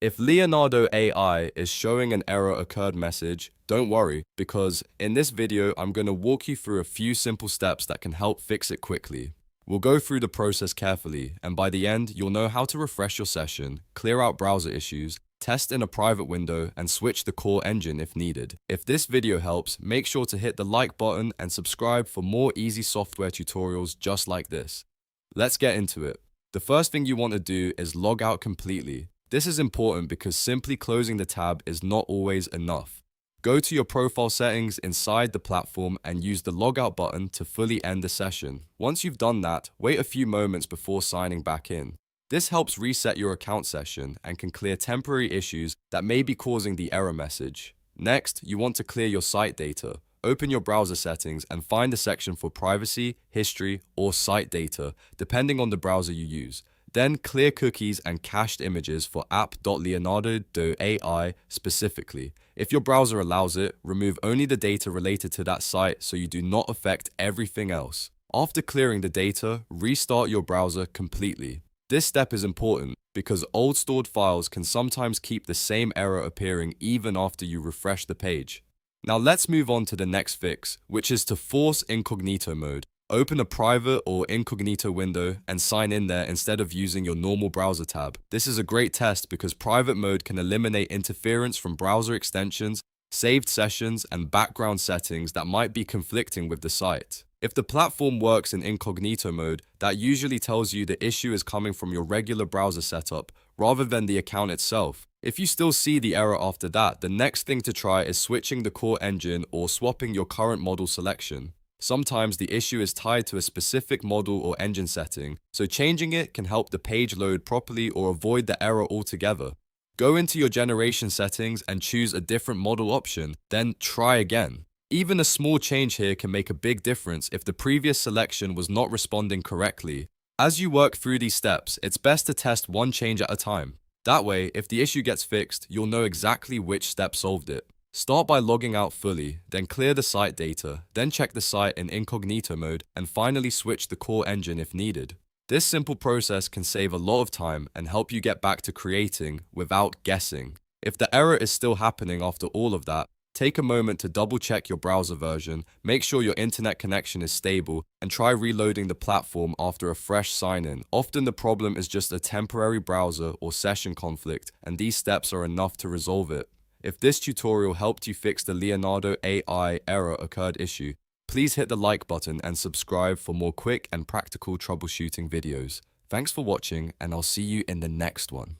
If Leonardo AI is showing an error occurred message, don't worry, because in this video, I'm going to walk you through a few simple steps that can help fix it quickly. We'll go through the process carefully, and by the end, you'll know how to refresh your session, clear out browser issues, test in a private window, and switch the core engine if needed. If this video helps, make sure to hit the like button and subscribe for more easy software tutorials just like this. Let's get into it. The first thing you want to do is log out completely. This is important because simply closing the tab is not always enough. Go to your profile settings inside the platform and use the logout button to fully end the session. Once you've done that, wait a few moments before signing back in. This helps reset your account session and can clear temporary issues that may be causing the error message. Next, you want to clear your site data. Open your browser settings and find a section for privacy, history, or site data, depending on the browser you use. Then clear cookies and cached images for app.leonardo.ai specifically. If your browser allows it, remove only the data related to that site so you do not affect everything else. After clearing the data, restart your browser completely. This step is important because old stored files can sometimes keep the same error appearing even after you refresh the page. Now let's move on to the next fix, which is to force incognito mode. Open a private or incognito window and sign in there instead of using your normal browser tab. This is a great test because private mode can eliminate interference from browser extensions, saved sessions, and background settings that might be conflicting with the site. If the platform works in incognito mode, that usually tells you the issue is coming from your regular browser setup rather than the account itself. If you still see the error after that, the next thing to try is switching the core engine or swapping your current model selection. Sometimes the issue is tied to a specific model or engine setting, so changing it can help the page load properly or avoid the error altogether. Go into your generation settings and choose a different model option, then try again. Even a small change here can make a big difference if the previous selection was not responding correctly. As you work through these steps, it's best to test one change at a time. That way, if the issue gets fixed, you'll know exactly which step solved it. Start by logging out fully, then clear the site data, then check the site in incognito mode, and finally switch the core engine if needed. This simple process can save a lot of time and help you get back to creating without guessing. If the error is still happening after all of that, take a moment to double check your browser version, make sure your internet connection is stable, and try reloading the platform after a fresh sign-in. Often the problem is just a temporary browser or session conflict, and these steps are enough to resolve it. If this tutorial helped you fix the Leonardo AI error occurred issue, please hit the like button and subscribe for more quick and practical troubleshooting videos. Thanks for watching, and I'll see you in the next one.